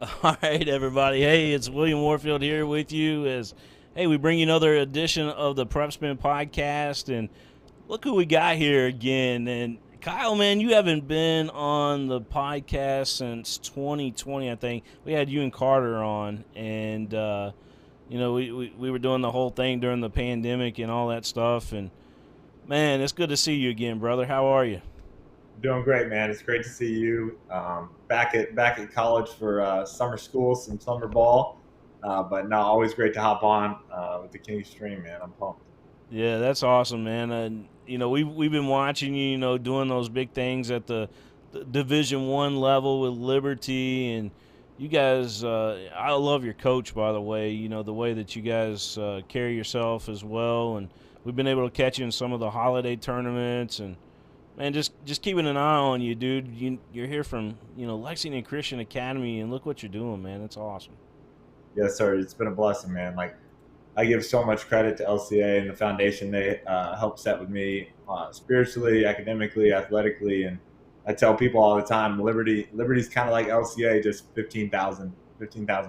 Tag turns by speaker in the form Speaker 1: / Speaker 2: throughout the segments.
Speaker 1: All right, everybody. Hey, it's William Warfield here with you. Hey, we bring you another edition of the PrepSpin podcast, and look who we got here again. And Kyle, man, you haven't been on the podcast since 2020. I think we had you and Carter on, and we were doing the whole thing during the pandemic and all that stuff. And man, it's good to see you again, brother. How are you?
Speaker 2: Doing great, man. It's great to see you back at college for summer school, some summer ball. But no, always great to hop on with the King Stream, man. I'm pumped.
Speaker 1: Yeah, that's awesome, man. And we've been watching you, doing those big things at the Division One level with Liberty, and you guys. I love your coach, by the way. You know the way that you guys carry yourself as well, and we've been able to catch you in some of the holiday tournaments, and man, just keeping an eye on you, dude. You're here from Lexington Christian Academy, and look what you're doing, man. It's awesome.
Speaker 2: Yes, sir. It's been a blessing, man. Like I give so much credit to LCA and the foundation they helped set with me spiritually, academically, athletically, and I tell people all the time, Liberty's kind of like LCA, just 15,000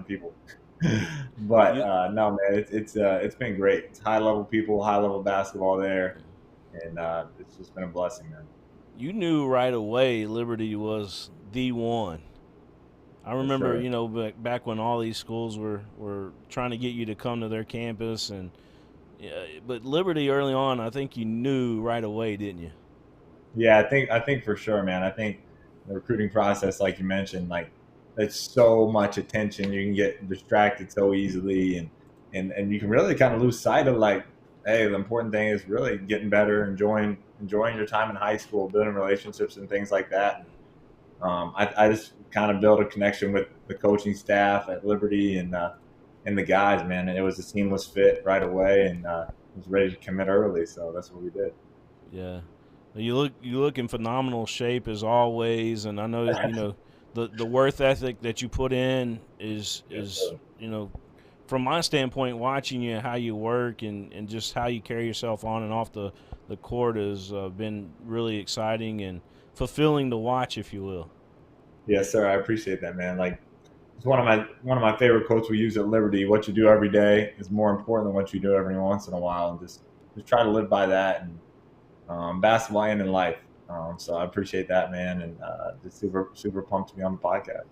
Speaker 2: people. But
Speaker 1: You
Speaker 2: no, man, it's been great. It's high level people, high level basketball there, and it's just been a blessing, man.
Speaker 1: you knew right away Liberty was the one. I
Speaker 2: Yes,
Speaker 1: remember,
Speaker 2: sir.
Speaker 1: back when all these schools were trying to get you to come to their campus, and yeah, but Liberty early on, I think you knew right away, didn't you?
Speaker 2: Yeah, I think for sure, man. I think the recruiting process, like you mentioned, like it's so much attention. You can get distracted so easily, and you can really kind of lose sight of like, hey, the important thing is really getting better, enjoying your time in high school, building relationships and things like that. And I just kind of built a connection with the coaching staff at Liberty and the guys, man. And it was a seamless fit right away, and was ready to commit early. So that's what we did.
Speaker 1: Yeah, you look in phenomenal shape as always, and I know the worth ethic that you put in
Speaker 2: Yes,
Speaker 1: is
Speaker 2: sir.
Speaker 1: from my standpoint, watching you how you work and just how you carry yourself on and off the court has been really exciting and fulfilling to watch, if you will.
Speaker 2: Yes, sir. I appreciate that, man. Like it's one of my favorite quotes we use at Liberty. What you do every day is more important than what you do every once in a while, and just try to live by that and basketball and in life. So I appreciate that, man, and just super pumped to be on the podcast.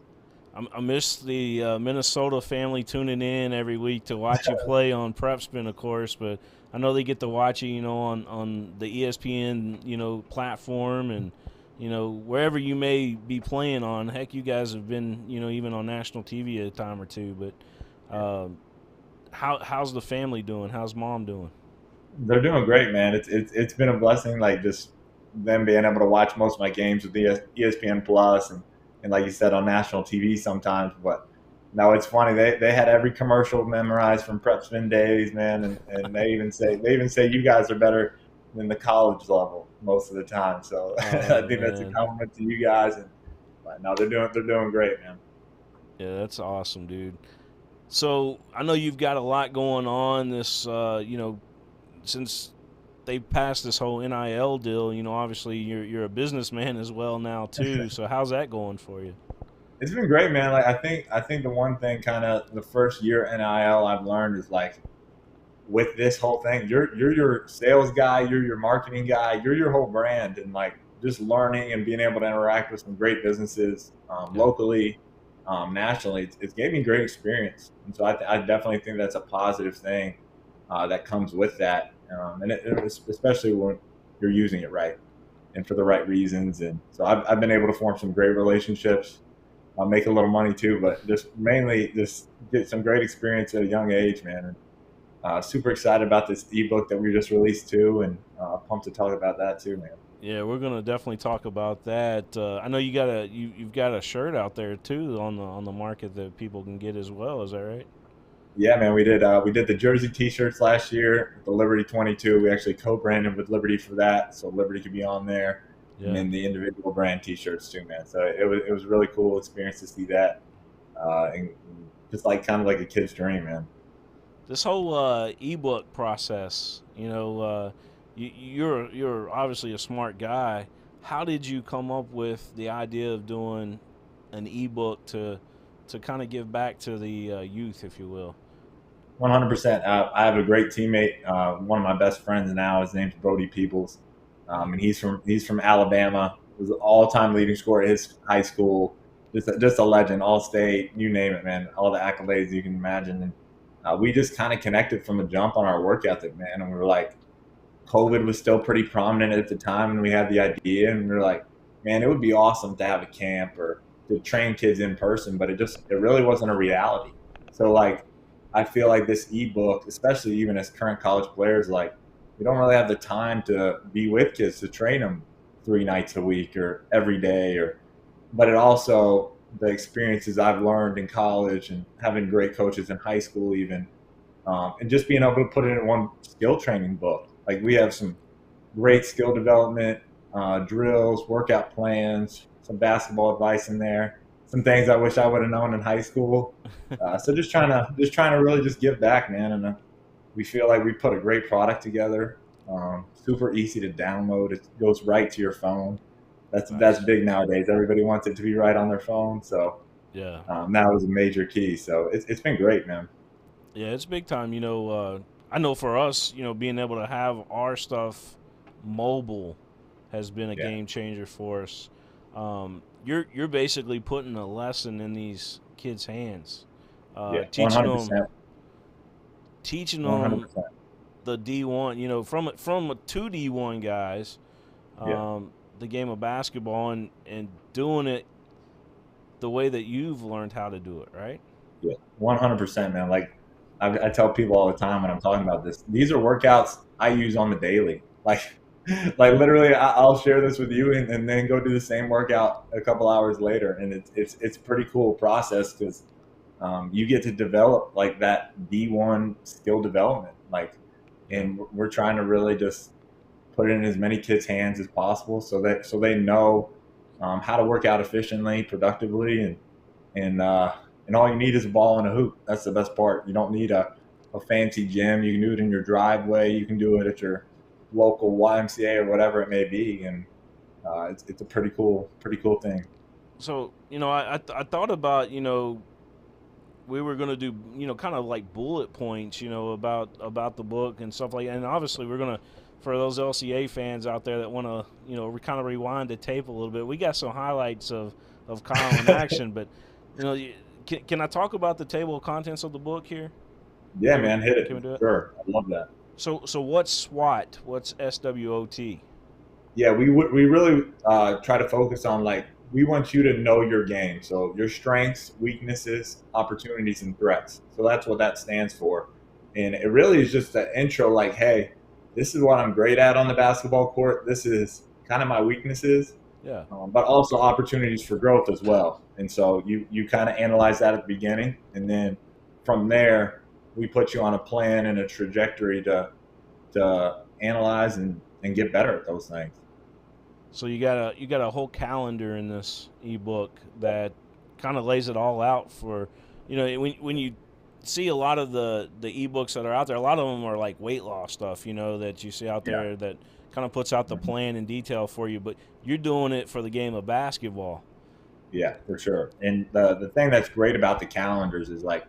Speaker 1: I miss the Minnesota family tuning in every week to watch you play on PrepSpin, of course, but I know they get to watch you, on the ESPN, platform and, wherever you may be playing on. Heck, you guys have been, even on national TV a time or two. But how's the family doing? How's mom doing?
Speaker 2: They're doing great, man. It's been a blessing, like just them being able to watch most of my games with ESPN Plus and like you said on national TV sometimes. But no, it's funny. They had every commercial memorized from PrepSpin days, man, and they even say you guys are better than the college level most of the time. So I
Speaker 1: Oh
Speaker 2: think that's a
Speaker 1: man,
Speaker 2: compliment to you guys. And but no, they're doing great, man.
Speaker 1: yeah, that's awesome, dude. So I know you've got a lot going on. Since they passed this whole NIL deal, obviously you're a businessman as well now too. So how's that going for you?
Speaker 2: It's been great, man. Like I think the one thing kind of the first year NIL I've learned is like with this whole thing, you're your sales guy, you're your marketing guy, you're your whole brand, and like just learning and being able to interact with some great businesses
Speaker 1: Yeah.
Speaker 2: locally, nationally, it's gave me great experience, and so I definitely think that's a positive thing that comes with that, and especially when you're using it right and for the right reasons, and so I've been able to form some great relationships. I'll make a little money too, but just mainly just get some great experience at a young age, man. And super excited about this ebook that we just released too, and pumped to talk about that too, man.
Speaker 1: Yeah, we're gonna definitely talk about that. I know you've got a shirt out there too on the market that people can get as well. Is that right?
Speaker 2: Yeah, man, we did the Jersey T-shirts last year, the Liberty 22. We actually co-branded with Liberty for that, so Liberty could be on there, and
Speaker 1: Yeah.
Speaker 2: then the individual brand T-shirts too, man. So it was a really cool experience to see that, and just like kind of like a kid's dream, man.
Speaker 1: This whole ebook process, you're obviously a smart guy. How did you come up with the idea of doing an ebook to to kind of give back to the youth, if you will?
Speaker 2: 100%. I have a great teammate. One of my best friends now. His name's Brody Peoples, and he's from Alabama. Was an all-time leading scorer at his high school. Just a legend, all state, you name it, man. All the accolades you can imagine. And we just kind of connected from the jump on our work ethic, man. And we were like, COVID was still pretty prominent at the time, and we had the idea, and we were like, man, it would be awesome to have a camp or to train kids in person, but it really wasn't a reality. So like, I feel like this ebook, especially even as current college players, like we don't really have the time to be with kids to train them 3 nights a week or every day, or but it also the experiences I've learned in college and having great coaches in high school even, and just being able to put it in one skill training book. Like we have some great skill development, drills, workout plans, some basketball advice in there, some things I wish I would have known in high school. So just trying to really just give back, man. And we feel like we put a great product together. Super easy to download. It goes right to your phone. That's
Speaker 1: Nice.
Speaker 2: big nowadays. Everybody wants it to be right on their phone. So
Speaker 1: Yeah.
Speaker 2: that was a major key. So it's been great, man.
Speaker 1: Yeah, it's big time. I know for us, being able to have our stuff mobile has been a
Speaker 2: Yeah,
Speaker 1: game changer for us. You're basically putting a lesson in these kids' hands,
Speaker 2: yeah, one
Speaker 1: teaching
Speaker 2: hundred
Speaker 1: them
Speaker 2: percent,
Speaker 1: teaching
Speaker 2: 100%.
Speaker 1: them the D1. From two D1 guys,
Speaker 2: Yeah.
Speaker 1: the game of basketball and doing it the way that you've learned how to do it. Right?
Speaker 2: Yeah, 100%, man. Like I tell people all the time when I'm talking about this, these are workouts I use on the daily. Like literally, I'll share this with you and then go do the same workout a couple hours later, and it's a pretty cool process because you get to develop like that D1 skill development. Like,
Speaker 1: Yeah.
Speaker 2: and we're trying to really just put it in as many kids' hands as possible so they know how to work out efficiently, productively, and all you need is a ball and a hoop. That's the best part. You don't need a fancy gym. You can do it in your driveway. You can do it at your local YMCA or whatever it may be, and it's a pretty cool thing.
Speaker 1: So I thought about we were gonna do kind of like bullet points about the book and stuff like that. And obviously we're gonna, for those LCA fans out there that want to kind of rewind the tape a little bit, we got some highlights of Kyle in action. But you know can I talk about the table of contents of the book here?
Speaker 2: Yeah,
Speaker 1: Can we
Speaker 2: man, hit it.
Speaker 1: can we do it?
Speaker 2: Sure, I love that.
Speaker 1: So what's SWOT? What's SWOT?
Speaker 2: Yeah, we really try to focus on like we want you to know your game. So your strengths, weaknesses, opportunities, and threats. So that's what that stands for. And it really is just an intro like, hey, this is what I'm great at on the basketball court. This is kind of my weaknesses,
Speaker 1: Yeah.
Speaker 2: but also opportunities for growth as well. And so you kind of analyze that at the beginning, and then from there we put you on a plan and a trajectory to analyze and get better at those things.
Speaker 1: So you got a whole calendar in this ebook that kind of lays it all out for when you see a lot of the ebooks that are out there, a lot of them are like weight loss stuff, that you see out
Speaker 2: Yeah.
Speaker 1: there that kind of puts out the
Speaker 2: Mhm.
Speaker 1: plan in detail for you, but you're doing it for the game of basketball.
Speaker 2: Yeah, for sure. And the thing that's great about the calendars is like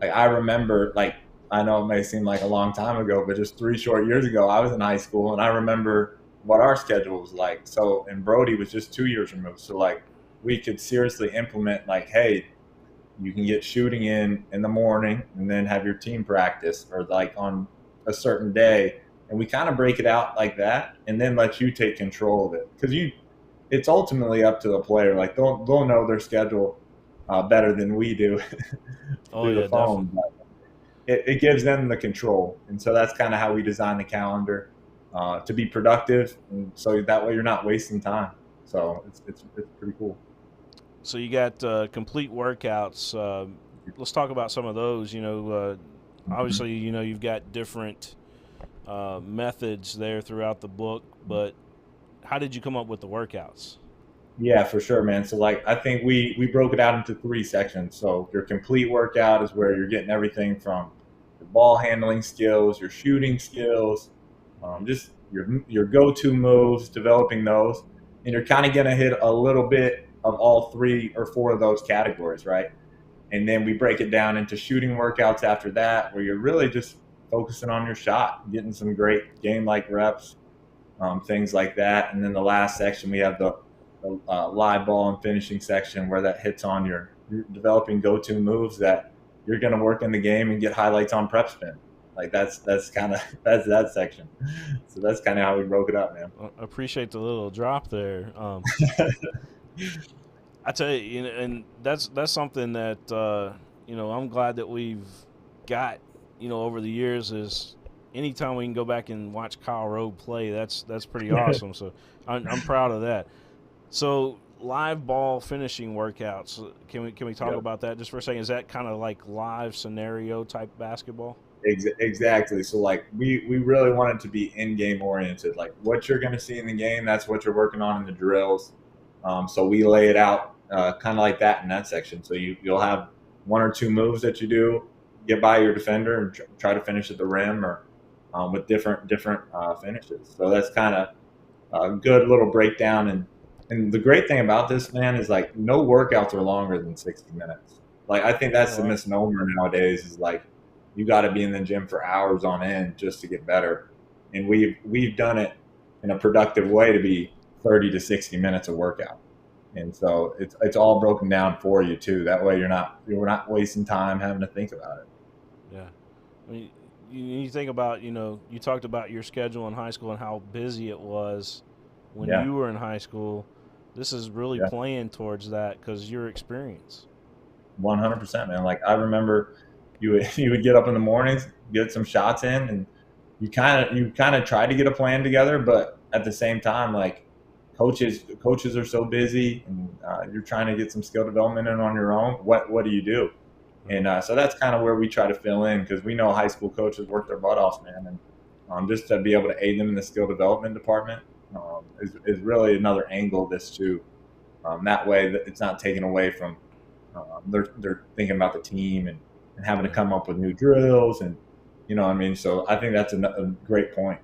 Speaker 2: I remember like I know it may seem like a long time ago, but just 3 short years ago, I was in high school, and I remember what our schedule was like. So and Brody was just 2 years removed, so like we could seriously implement like, hey, you can get shooting in the morning, and then have your team practice or like on a certain day, and we kind of break it out like that, and then let you take control of it because you it's ultimately up to the player. Like they'll know their schedule better than we do
Speaker 1: Oh
Speaker 2: through the
Speaker 1: yeah,
Speaker 2: phone.
Speaker 1: definitely.
Speaker 2: But it gives them the control, and so that's kind of how we design the calendar to be productive, and so that way you're not wasting time. So it's pretty cool.
Speaker 1: So you got complete workouts. Let's talk about some of those.
Speaker 2: Mhm.
Speaker 1: Obviously, you've got different methods there throughout the book, but how did you come up with the workouts?
Speaker 2: Yeah, for sure, man. So like I think we broke it out into 3 sections. So your complete workout is where you're getting everything from your ball handling skills, your shooting skills, just your go-to moves, developing those, and you're kind of gonna hit a little bit of all 3 or 4 of those categories, right? And then we break it down into shooting workouts after that, where you're really just focusing on your shot, getting some great game like reps, things like that. And then the last section, we have the live ball and finishing section where that hits on your developing go-to moves that you're going to work in the game and get highlights on PrepSpin. Like that's kind of that's that section. So that's kind of how we broke it up, man.
Speaker 1: Appreciate the little drop there. I tell you, and that's something that I'm glad that we've got over the years is anytime we can go back and watch Kyle Rowe play, that's pretty awesome. So I'm proud of that. So live ball finishing workouts. Can we talk
Speaker 2: Yep.
Speaker 1: about that just for a second? Is that kind of like live scenario type basketball?
Speaker 2: Exactly. So like we really want it to be in game oriented. Like what you're going to see in the game, that's what you're working on in the drills. So we lay it out kind of like that in that section. So you'll have one or two moves that you do, get by your defender and try to finish at the rim or with different finishes. So that's kind of a good little breakdown. And the great thing about this, man, is like no workouts are longer than 60 minutes. Like I think that's
Speaker 1: All
Speaker 2: the
Speaker 1: right.
Speaker 2: misnomer nowadays is like you got to be in the gym for hours on end just to get better. And we've done it in a productive way to be 30 to 60 minutes of workout. And so it's all broken down for you too. That way you're not wasting time having to think about it.
Speaker 1: Yeah. I mean, you think about you talked about your schedule in high school and how busy it was when
Speaker 2: Yeah.
Speaker 1: you were in high school. This is really
Speaker 2: Yeah.
Speaker 1: playing towards that because your experience.
Speaker 2: 100%, man. Like I remember you would get up in the mornings, get some shots in, and you kind of try to get a plan together, but at the same time, like coaches are so busy, and you're trying to get some skill development in on your own. What do you do?
Speaker 1: Right.
Speaker 2: And so that's kind of where we try to fill in because we know high school coaches work their butt off, man, and just to be able to aid them in the skill development department is really another angle of this too. That way, that it's not taken away from they're thinking about the team and having to
Speaker 1: Right.
Speaker 2: come up with new drills and what I mean. So I think that's a great point.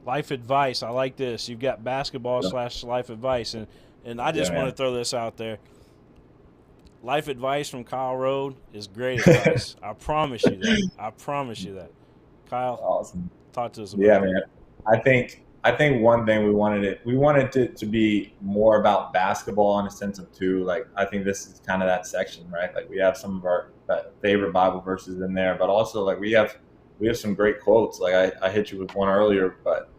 Speaker 1: Life advice. I like this. You've got basketball
Speaker 2: Yeah,
Speaker 1: slash life advice, and I
Speaker 2: yeah,
Speaker 1: just want
Speaker 2: man.
Speaker 1: to throw this out there. Life advice from Kyle Road is great advice. I promise you that. I promise you that. Kyle,
Speaker 2: Awesome.
Speaker 1: talk to us
Speaker 2: Yeah,
Speaker 1: about that.
Speaker 2: man. I think one thing we wanted it to be more about basketball in a sense of too. Like I think this is kind of that section, right? Like we have some of our favorite Bible verses in there, but also like we have some great quotes. Like I hit you with one earlier, but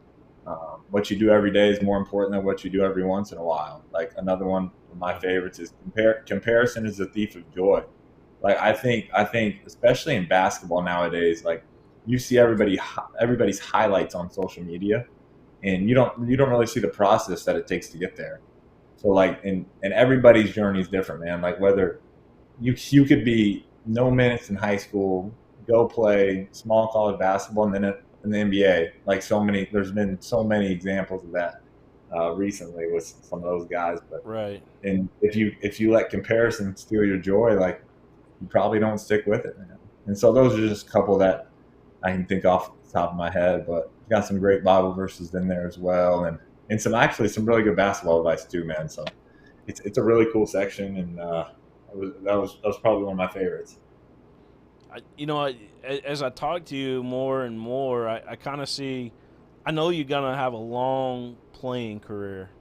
Speaker 2: what you do every day is more important than what you do every once in a while. Like another one of my
Speaker 1: Yeah.
Speaker 2: favorites is comparison is the thief of joy. Like I think especially in basketball nowadays, like you see everybody's highlights on social media, and you don't really see the process that it takes to get there. So like and everybody's journey is different, man. Like whether you could be no minutes in high school, go play small college basketball, and then in the NBA. Like there's been so many examples of that recently with some of those guys. But
Speaker 1: Right.
Speaker 2: and if you let comparison steal your joy, like you probably don't stick with it, man. And so those are just a couple that I can think off the top of my head. But got some great Bible verses in there as well, and some really good basketball advice too, man. So it's a really cool section, and that was probably one of my favorites.
Speaker 1: As I talk to you more and more, I kind of see. I know you're gonna have a long playing career,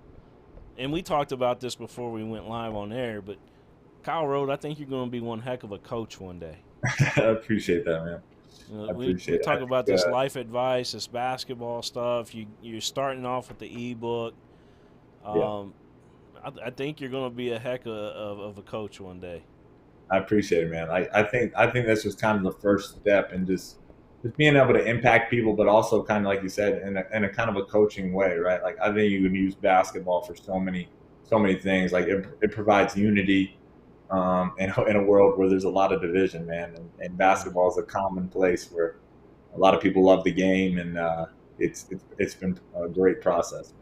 Speaker 1: and we talked about this before we went live on air. But Kyle Road, I think you're gonna be one heck of a coach one day.
Speaker 2: I appreciate that, man. I
Speaker 1: We
Speaker 2: appreciate it. I
Speaker 1: talk about
Speaker 2: think
Speaker 1: this life advice, this basketball stuff. You're starting off with the ebook.
Speaker 2: yeah,
Speaker 1: Um, I think you're gonna be a heck of a coach one day.
Speaker 2: I appreciate it, man. I think this was kind of the first step in just being able to impact people, but also kind of like you said, in a kind of a coaching way, right? Like I think you can use basketball for so many things. Like it provides unity in a world where there's a lot of division, man. And
Speaker 1: Yeah.
Speaker 2: basketball is a common place where a lot of people love the game, and it's been a great process.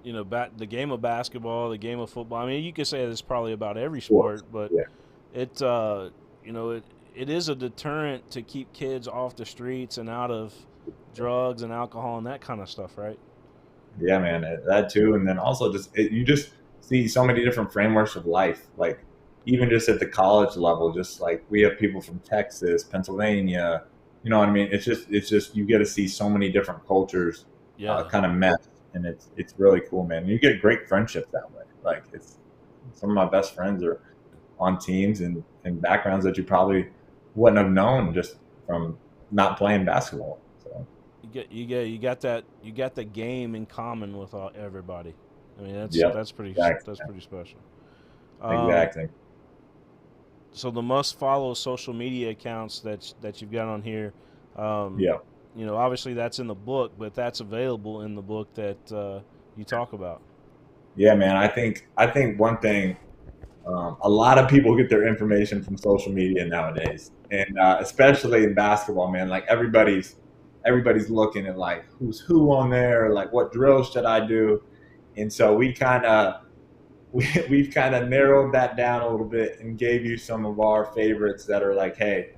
Speaker 1: The game of basketball, the game of football. I mean, you could say this probably about every
Speaker 2: Of course,
Speaker 1: sport, but
Speaker 2: yeah,
Speaker 1: it it is a deterrent to keep kids off the streets and out of drugs and alcohol and that kind of stuff, right?
Speaker 2: yeah, man, that too. And then also you just see so many different frameworks of life. Like even just at the college level, just like we have people from Texas, Pennsylvania, you know what I mean? It's just you get to see so many different cultures
Speaker 1: Yeah.
Speaker 2: kind of mesh, and it's really cool, man. You get great friendships that way. Like it's some of my best friends are on teams and backgrounds that you probably wouldn't have known just from not playing basketball. So
Speaker 1: You got the game in common with everybody. I mean,
Speaker 2: yep,
Speaker 1: that's
Speaker 2: exactly,
Speaker 1: pretty special. Um,
Speaker 2: exactly.
Speaker 1: so the must follow social media accounts that you've got on here, um,
Speaker 2: Yeah,
Speaker 1: obviously that's in the book, but that's available in the book that you talk about.
Speaker 2: yeah, man. I think one thing. A lot of people get their information from social media nowadays, and especially in basketball, man. Like everybody's looking at like who's who on there, like what drills should I do, and so we've kind of narrowed that down a little bit and gave you some of our favorites that are like, hey,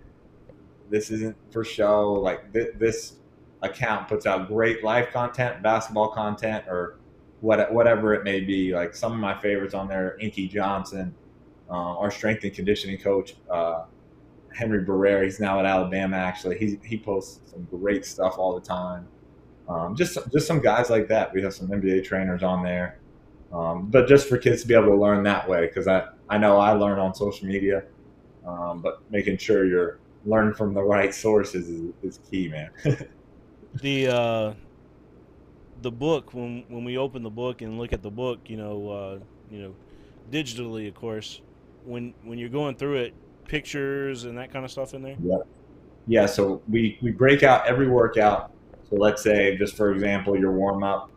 Speaker 2: this isn't for show. Like this account puts out great life content, basketball content, or whatever it may be. Like some of my favorites on there, Inky Johnson, our strength and conditioning coach, Henry Barrera. He's now at Alabama. Actually, he posts some great stuff all the time. Just some guys like that. We have some NBA trainers on there, but just for kids to be able to learn that way, because I know I learn on social media, but making sure you're learning from the right sources is key, man.
Speaker 1: The book, when we open the book and look at the book, digitally, of course, when you're going through it, pictures and that kind of stuff in there.
Speaker 2: Yeah. Yeah, so we break out every workout. So let's say, just for example, your warm up,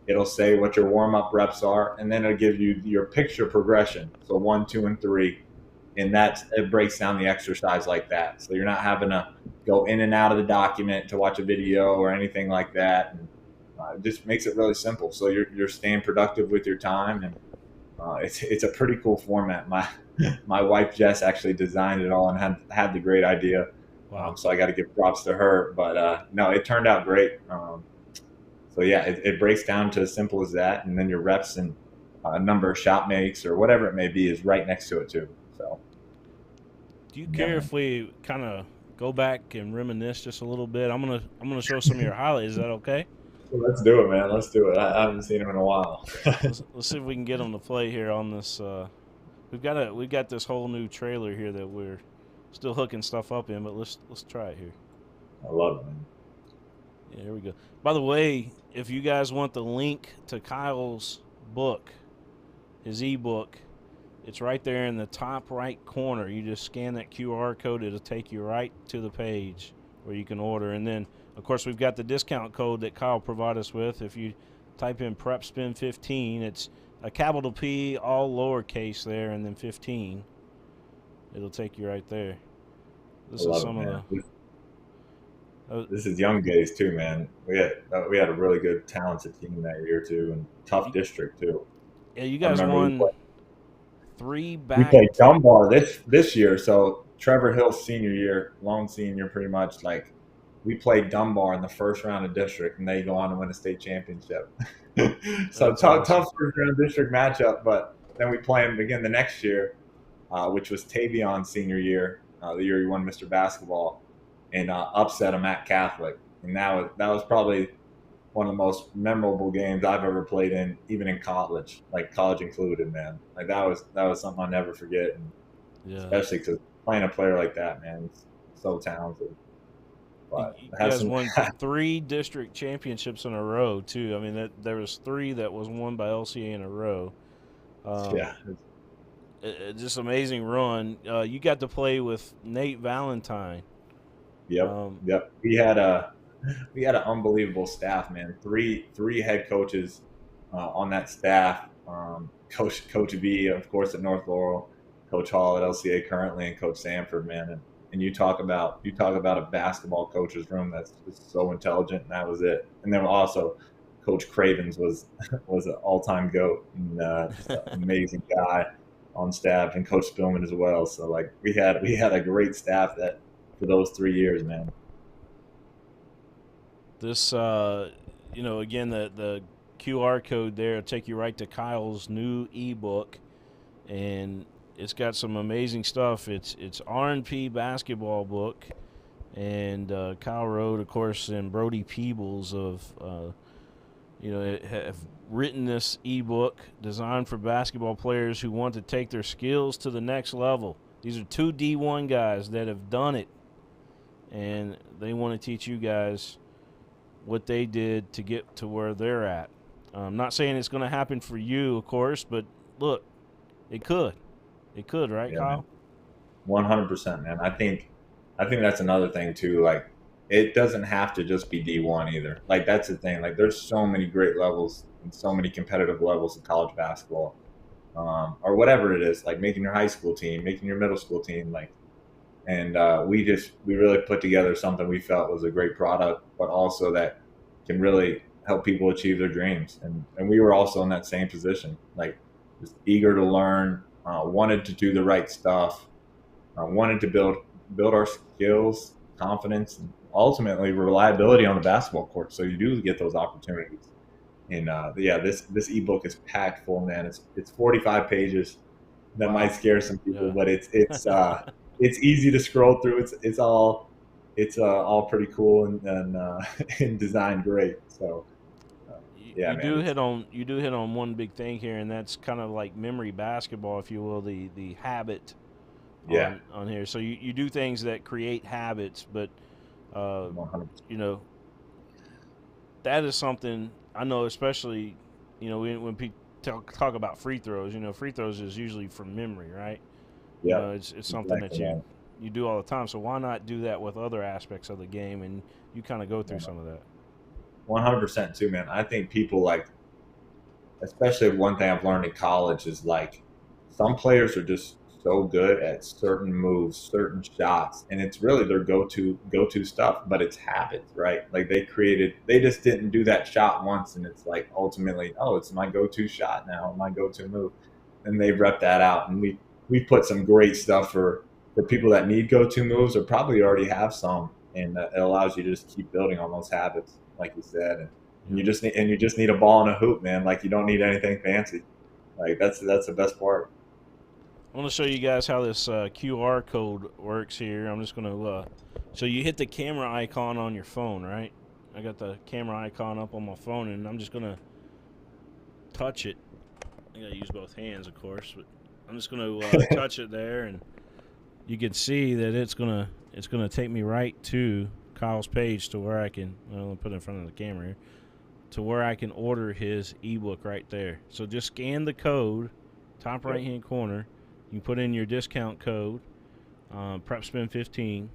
Speaker 2: it'll say what your warm up reps are, and then it'll give you your picture progression. So one, two, and three, and it breaks down the exercise like that. So you're not having to go in and out of the document to watch a video or anything like that. And it just makes it really simple. So you're staying productive with your time, and it's a pretty cool format. My wife Jess actually designed it all and had the great idea.
Speaker 1: Wow.
Speaker 2: So I got to give props to her. But no, it turned out great. So yeah, it breaks down to as simple as that, and then your reps and number of shot makes or whatever it may be is right next to it too. So
Speaker 1: Do you
Speaker 2: yeah,
Speaker 1: care
Speaker 2: man.
Speaker 1: if we kind of go back and reminisce just a little bit? I'm gonna show some of your highlights. Is that okay?
Speaker 2: So let's do it, man. Let's do it. I haven't seen him in a while.
Speaker 1: Let's see if we can get them to play here on this. We've got this whole new trailer here that we're still hooking stuff up in, but let's try it here.
Speaker 2: I love it, man.
Speaker 1: Yeah, here we go. By the way, if you guys want the link to Kyle's book, his ebook, it's right there in the top right corner. You just scan that QR code, it'll take you right to the page where you can order. And then, of course, we've got the discount code that Kyle provided us with. If you type in PrepSpin15, it's a capital P, all lowercase there, and then 15. It'll take you right there.
Speaker 2: I
Speaker 1: This is
Speaker 2: love it,
Speaker 1: some of
Speaker 2: man.
Speaker 1: the.
Speaker 2: This is young days too, man. We had a really good, talented team that year too, and tough district too.
Speaker 1: Yeah, you
Speaker 2: I
Speaker 1: guys
Speaker 2: remember
Speaker 1: won three
Speaker 2: we played
Speaker 1: back.
Speaker 2: Dunbar this year. So Trevor Hill's senior year, lone senior, pretty much like we played Dunbar in the first round of district, and they go on to win a state championship. So
Speaker 1: That's
Speaker 2: tough
Speaker 1: awesome.
Speaker 2: first round district matchup, but then we play them again the next year, which was Tavion's senior year, the year he won Mr. Basketball, and upset him at Catholic. And that was probably one of the most memorable games I've ever played in, even in college, like college included, man. Like that was something I'll never forget, and
Speaker 1: Yeah.
Speaker 2: especially because playing a player like that, man, is so talented. But
Speaker 1: You
Speaker 2: it has
Speaker 1: guys
Speaker 2: some,
Speaker 1: won three district championships in a row too. I mean, there was three that was won by LCA in a row. Um,
Speaker 2: yeah,
Speaker 1: just amazing run. You got to play with Nate Valentine.
Speaker 2: yep,
Speaker 1: Um,
Speaker 2: yep. We had an unbelievable staff, man. Three head coaches on that staff. Coach V, of course, at North Laurel, Coach Hall at LCA currently, and Coach Sanford, man. And you talk about a basketball coach's room that's just so intelligent, and that was it. And then also, Coach Cravens was was an all time goat and just an amazing guy on staff, and Coach Spillman as well. So like we had a great staff that for those 3 years, man.
Speaker 1: this, again, the QR code there will take you right to Kyle's new ebook, and it's got some amazing stuff. It's R&P basketball book, and Kyle Rode, of course, and Brody Peebles of have written this ebook designed for basketball players who want to take their skills to the next level. These are two D1 guys that have done it, and they want to teach you guys what they did to get to where they're at. I'm not saying it's going to happen for you, of course, but look, it could. It could, right,
Speaker 2: Yeah, man.
Speaker 1: Kyle?
Speaker 2: 100%, man. I think that's another thing too. Like, it doesn't have to just be D1 either. Like, that's the thing. Like, there's so many great levels and so many competitive levels of college basketball, or whatever it is. Like making your high school team, making your middle school team. Like, and we really put together something we felt was a great product, but also that can really help people achieve their dreams. And we were also in that same position, like just eager to learn, wanted to do the right stuff, wanted to build our skills, confidence, and ultimately reliability on the basketball court. So you do get those opportunities. And yeah, this ebook is packed full, man. It's 45 pages. That
Speaker 1: Wow.
Speaker 2: might scare some people,
Speaker 1: Yeah.
Speaker 2: but it's easy to scroll through. It's all pretty cool and and designed great. So yeah,
Speaker 1: You
Speaker 2: man,
Speaker 1: do
Speaker 2: it's
Speaker 1: hit on one big thing here, and that's kind of like memory basketball, if you will, the habit
Speaker 2: yeah,
Speaker 1: on here. So you do things that create habits, but uh,
Speaker 2: 100%.
Speaker 1: you know that is something I know, especially when people talk about free throws. Free throws is usually from memory, right?
Speaker 2: Yep,
Speaker 1: It's something
Speaker 2: exactly,
Speaker 1: that you
Speaker 2: man.
Speaker 1: you do all the time. So why not do that with other aspects of the game? And you kind of go through some of that.
Speaker 2: 100% too, man. I think people like, especially one thing I've learned in college is like some players are just so good at certain moves, certain shots, and it's really their go to stuff, but it's habits, right? Like they just didn't do that shot once, and it's like ultimately, oh, it's my go-to shot now, my go-to move, and they rep that out, and we put some great stuff for people that need go-to moves or probably already have some, and it allows you to just keep building on those habits, like you said, and
Speaker 1: Yeah.
Speaker 2: you just need a ball and a hoop, man. Like you don't need anything fancy. Like that's the best part.
Speaker 1: I want to show you guys how this QR code works here. I'm just going to so you hit the camera icon on your phone, right? I got the camera icon up on my phone, and I'm just going to touch it. I got to use both hands, of course, but I'm just going to touch it there, and you can see that it's gonna take me right to Kyle's page to where I can. Well, I'll put it in front of the camera here, to where I can order his ebook right there. So just scan the code, top right
Speaker 2: Yep.
Speaker 1: hand corner. You put in your discount code, PrepSpin 15.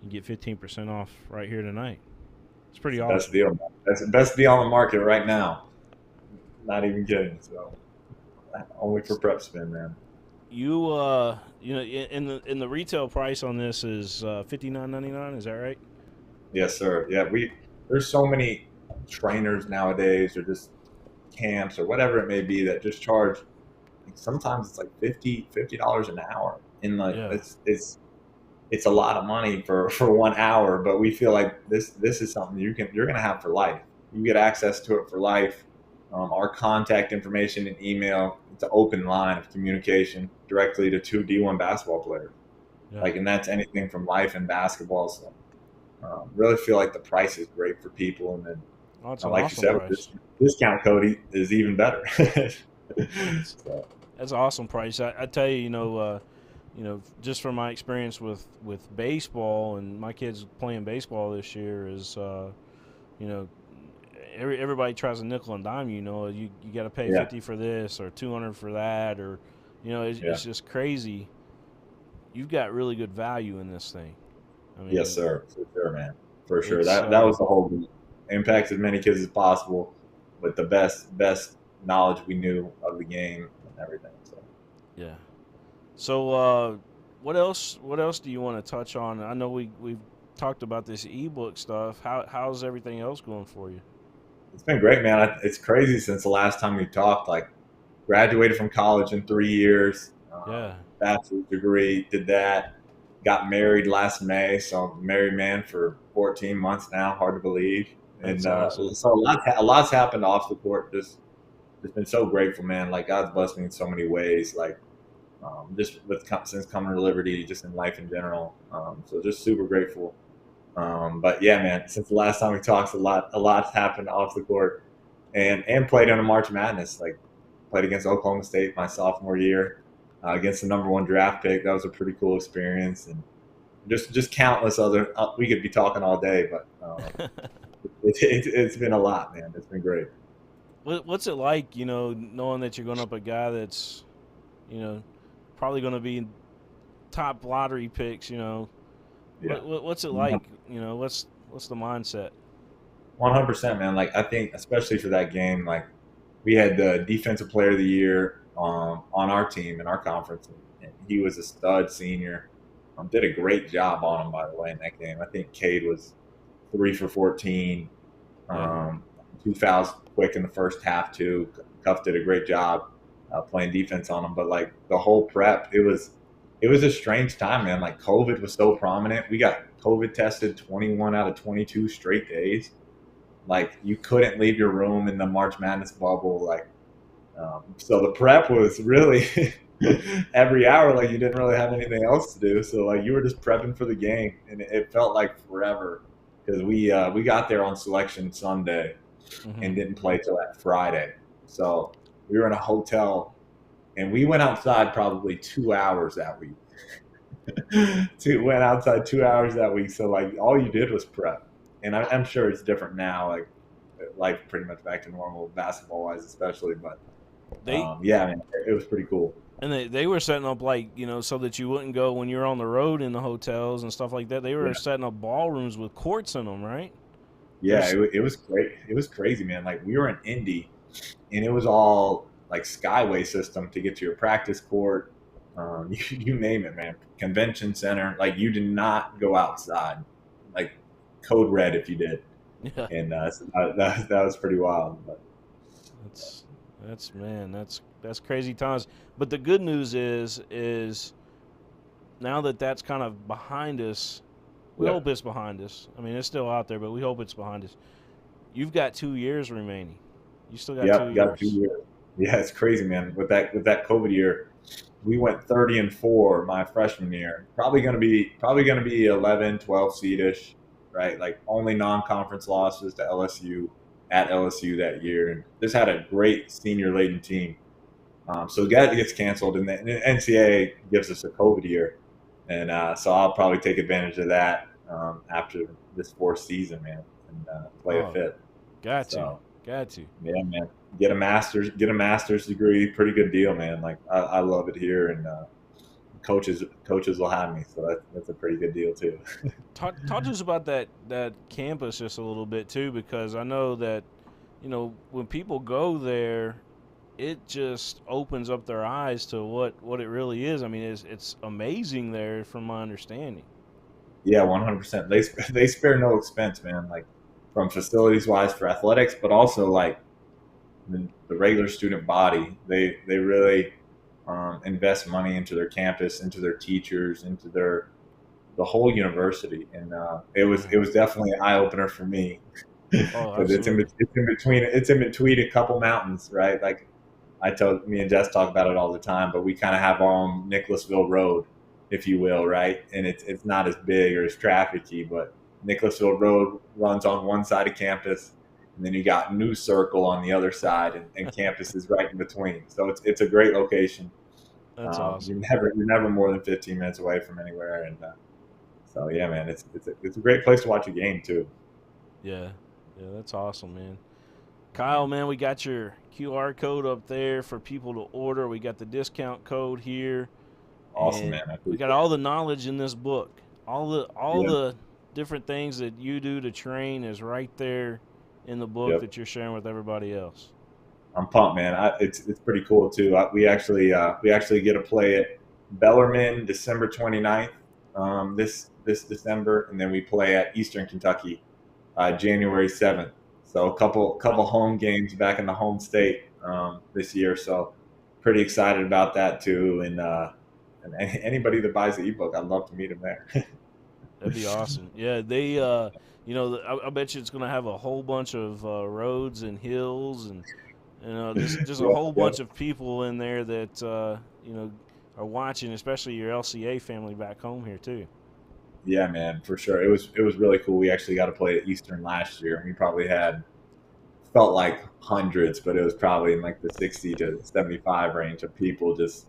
Speaker 1: You get 15% off right here tonight. It's
Speaker 2: It's
Speaker 1: pretty
Speaker 2: the best
Speaker 1: awesome.
Speaker 2: deal. Man. That's the best deal on the market right now. Not even kidding. So only for prep spin, man.
Speaker 1: In the retail price on this is $59.99. Is that right?
Speaker 2: Yes, sir. Yeah, there's so many trainers nowadays, or just camps, or whatever it may be, that just charge. Like, sometimes it's like $50 an hour, and like
Speaker 1: Yeah.
Speaker 2: it's a lot of money for 1 hour, but we feel like this is something you're gonna have for life. You get access to it for life. Our contact information and email. It's an open line of communication directly to two D1 basketball players.
Speaker 1: Yeah.
Speaker 2: Like, and that's anything from life and basketball. So, really feel like the price is great for people, and then,
Speaker 1: Oh, it's an
Speaker 2: like you
Speaker 1: awesome
Speaker 2: said, with
Speaker 1: price.
Speaker 2: this discount code is even better.
Speaker 1: That's
Speaker 2: So,
Speaker 1: that's an awesome price. I tell you, just from my experience with baseball and my kids playing baseball this year is, you know, everybody tries to nickel and dime you. You got to pay
Speaker 2: yeah,
Speaker 1: 50 for this or 200 for that, or
Speaker 2: yeah,
Speaker 1: it's just crazy. You've got really good value in this thing. I
Speaker 2: yes,
Speaker 1: mean,
Speaker 2: sir, for sure, man, for sure.
Speaker 1: it's
Speaker 2: That was the whole goal. Impact as many kids as possible with the best knowledge we knew of the game and everything. So.
Speaker 1: yeah. So what else do you want to touch on? I know we've talked about this ebook stuff. How's everything else going for you?
Speaker 2: It's been great, man. It's crazy since the last time we talked. Like, graduated from college in 3 years,
Speaker 1: Yeah,
Speaker 2: bachelor's degree, did that. Got married last May, so I'm a married man for 14 months now. Hard to believe. And
Speaker 1: that's awesome.
Speaker 2: so a lot's happened off the court. Just been so grateful, man. Like, God's blessed me in so many ways. Like, just with since coming to Liberty, just in life in general. So just super grateful. But yeah, man, since the last time we talked, a lot's happened off the court, and played in a March Madness. Like played against Oklahoma State my sophomore year, against the number one draft pick. That was a pretty cool experience, and just countless other. We could be talking all day, but it's been a lot, man. It's been great.
Speaker 1: What's it like, knowing that you're going up a guy that's, you know, probably going to be top lottery picks?
Speaker 2: Yeah,
Speaker 1: What's it like? What's the mindset?
Speaker 2: 100%, man. Like I think, especially for that game, like we had the defensive player of the year on our team in our conference, and he was a stud senior. Did a great job on him, by the way, in that game. I think Cade was 3 for 14,
Speaker 1: Yeah.
Speaker 2: um, 2 fouls quick in the first half too. Cuff did a great job playing defense on him, but like the whole prep, it was a strange time, man. Like COVID was so prominent. We got COVID tested 21 out of 22 straight days. Like you couldn't leave your room in the March Madness bubble. Like so the prep was really every hour. Like you didn't really have anything else to do. So like you were just prepping for the game, and it felt like forever because we got there on selection Sunday
Speaker 1: Hmm.
Speaker 2: and didn't play till that Friday. So we were in a hotel and we went outside probably 2 hours that week. Went outside 2 hours that week. So like all you did was prep, and I'm sure it's different now. Like life pretty much back to normal basketball wise, especially. But
Speaker 1: They
Speaker 2: yeah, man, it was pretty cool.
Speaker 1: and they were setting up, like, so that you wouldn't go when you're on the road in the hotels and stuff like that. They
Speaker 2: Yeah,
Speaker 1: were setting up ballrooms with courts in them, right?
Speaker 2: yeah,
Speaker 1: There's
Speaker 2: it was great. It was crazy, man. Like we were in Indy, and it was all like Skyway system to get to your practice court. You name it, man. Convention center. Like you did not go outside. Like code red if you did,
Speaker 1: yeah.
Speaker 2: and so that was pretty wild. But
Speaker 1: That's that's crazy times. But the good news is now that that's kind of behind us, we
Speaker 2: yeah,
Speaker 1: hope it's behind us. I mean, it's still out there, but we hope it's behind us. You've got 2 years remaining. You still got two
Speaker 2: yep, got two
Speaker 1: years.
Speaker 2: years. Yeah, it's crazy, man. With that COVID year, we went 30-4 my freshman year. Probably gonna be 11, 12 seedish, right? Like only non-conference losses to LSU at LSU that year, and just had a great senior laden team. So that gets canceled, and the NCAA gives us a COVID year, and so I'll probably take advantage of that after this fourth season, man, and play a
Speaker 1: Oh,
Speaker 2: fifth.
Speaker 1: got to,
Speaker 2: So
Speaker 1: got to.
Speaker 2: yeah, man. Get a master's degree. Pretty good deal, man. Like I love it here, and coaches will have me, so that's a pretty good deal too.
Speaker 1: Talk to us about that campus just a little bit too, because I know that when people go there, it just opens up their eyes to what it really is. I mean, it's amazing there, from my understanding.
Speaker 2: Yeah, 100%. They spare no expense, man. Like from facilities wise for athletics, but also like the regular student body. They really invest money into their campus, into their teachers, into the whole university, and it was definitely an eye opener for me
Speaker 1: Oh,
Speaker 2: because
Speaker 1: absolutely.
Speaker 2: it's in between a couple mountains, right? Like me and Jess talk about it all the time, but we kind of have our own Nicholasville Road, if you will, right? And it's not as big or as trafficy, but Nicholasville Road runs on one side of campus, and then you got New Circle on the other side, and campus is right in between. So it's a great location.
Speaker 1: That's
Speaker 2: You're
Speaker 1: awesome.
Speaker 2: never more than 15 minutes away from anywhere, and so yeah, man, it's a great place to watch a game too.
Speaker 1: Yeah, yeah, that's awesome, man. Kyle, man, we got your QR code up there for people to order. We got the discount code here,
Speaker 2: Awesome,
Speaker 1: and
Speaker 2: man. I
Speaker 1: we got
Speaker 2: appreciate
Speaker 1: all the knowledge in this book. All
Speaker 2: it.
Speaker 1: the different things that you do to train is right there in the book
Speaker 2: Yep.
Speaker 1: that you're sharing with everybody else.
Speaker 2: I'm pumped, man. It's pretty cool too. We actually get to play at Bellarmine December 29th, this December, and then we play at Eastern Kentucky January 7th. So a couple home games back in the home state this year. So pretty excited about that too. And anybody that buys the ebook, I'd love to meet them there.
Speaker 1: That'd be awesome. Yeah, they, I bet you it's going to have a whole bunch of roads and hills and just a
Speaker 2: Yep,
Speaker 1: whole
Speaker 2: yep,
Speaker 1: bunch of people in there that are watching, especially your LCA family back home here too.
Speaker 2: Yeah, man, for sure. It was really cool. We actually got to play at Eastern last year, and we probably had felt like hundreds, but it was probably in like the 60 to 75 range of people. Just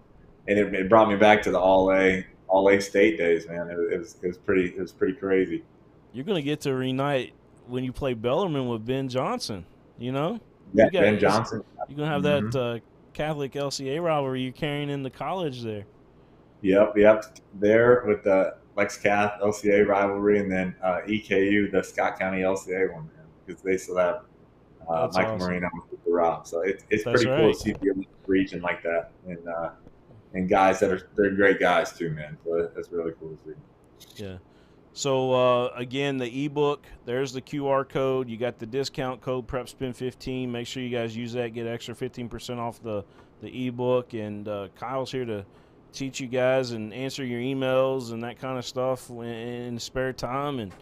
Speaker 2: and it brought me back to the all A state days, man. It was pretty crazy.
Speaker 1: You're gonna get to reunite when you play Bellarmine with Ben Johnson. You know,
Speaker 2: Yeah,
Speaker 1: you got
Speaker 2: Ben Johnson.
Speaker 1: you're gonna have
Speaker 2: Hmm.
Speaker 1: that Catholic LCA rivalry you're carrying into college there.
Speaker 2: Yep. There with the Lex Cath LCA rivalry, and then EKU, the Scott County LCA one, man, because they still have
Speaker 1: That's
Speaker 2: Michael
Speaker 1: awesome.
Speaker 2: Marino with the Rob. So it's
Speaker 1: That's
Speaker 2: pretty cool
Speaker 1: right.
Speaker 2: to see the region like that, and guys that are they're great guys too, man. So that's really cool to see.
Speaker 1: Yeah. So again, the ebook. There's the QR code. You got the discount code PrepSpin15. Make sure you guys use that. Get extra 15% off the ebook. And Kyle's here to teach you guys and answer your emails and that kind of stuff in spare time. And
Speaker 2: For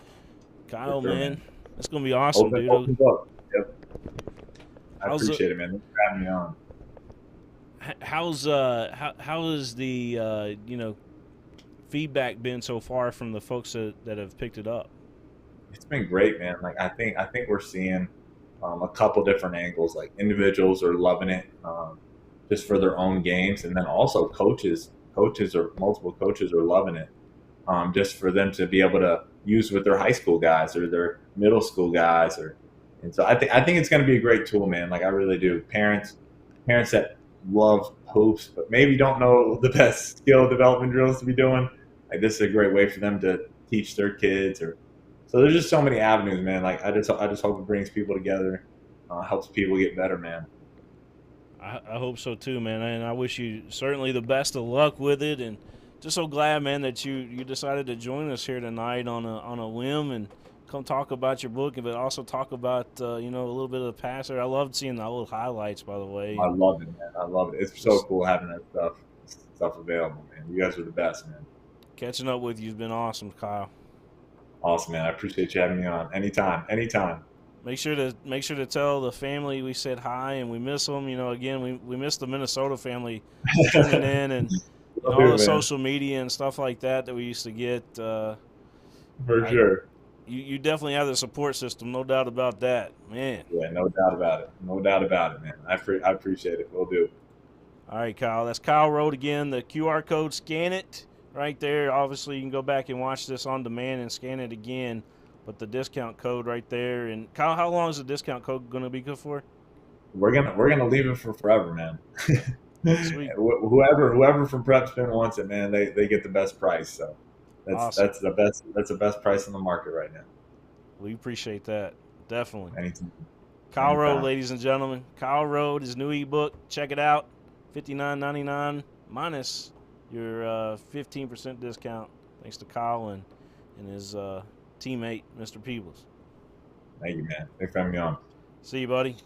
Speaker 1: Kyle,
Speaker 2: sure,
Speaker 1: man,
Speaker 2: man.
Speaker 1: that's gonna be awesome, dude.
Speaker 2: Open book. Yep. I
Speaker 1: How's it?
Speaker 2: appreciate it, man. Thanks for having me on.
Speaker 1: How is the feedback been so far from the folks that have picked it up?
Speaker 2: It's been great, man. Like I think we're seeing a couple different angles. Like individuals are loving it, just for their own games, and then also coaches or multiple coaches are loving it, just for them to be able to use with their high school guys or their middle school guys, or and so I think it's going to be a great tool, man. Like I really do. Parents that love hoops but maybe don't know the best skill development drills to be doing. Like this is a great way for them to teach their kids, or so there's just so many avenues, man. Like I just hope it brings people together, helps people get better, man.
Speaker 1: I hope so too, man. And I wish you certainly the best of luck with it. And just so glad, man, that you decided to join us here tonight on a whim and come talk about your book, but also talk about a little bit of the passer. I loved seeing the little highlights, by the way,
Speaker 2: I
Speaker 1: and
Speaker 2: love it, man. I love it. It's so
Speaker 1: just
Speaker 2: cool having that stuff available, man. You guys are the best, man.
Speaker 1: catching up with you's been awesome, Kyle.
Speaker 2: Awesome, man. I appreciate you having me on. Anytime, anytime.
Speaker 1: Make sure to tell the family we said hi and we miss them. Again, we miss the Minnesota family tuning in and
Speaker 2: Will
Speaker 1: all
Speaker 2: do,
Speaker 1: the
Speaker 2: man.
Speaker 1: social media and stuff like that we used to get.
Speaker 2: For
Speaker 1: I
Speaker 2: sure.
Speaker 1: you definitely have the support system, no doubt about that, man.
Speaker 2: Yeah, no doubt about it. No doubt about it, man. I appreciate it. Will do.
Speaker 1: All right, Kyle. That's Kyle Road again. The QR code, scan it right there. Obviously, you can go back and watch this on demand and scan it again. But the discount code right there. And Kyle, how long is the discount code going to be good for?
Speaker 2: We're gonna leave it for forever, man.
Speaker 1: Sweet.
Speaker 2: Whoever from PrepSpin wants it, man, they get the best price. So that's
Speaker 1: Awesome.
Speaker 2: that's the best price in the market right now.
Speaker 1: We appreciate that. Definitely.
Speaker 2: Anytime,
Speaker 1: Kyle Road,
Speaker 2: anytime.
Speaker 1: ladies and gentlemen. Kyle Road, his new ebook. Check it out. $59.99 minus your 15% discount. Thanks to Kyle and his teammate, Mr. Peebles.
Speaker 2: Thank you, man. Thanks for having me on.
Speaker 1: See you, buddy.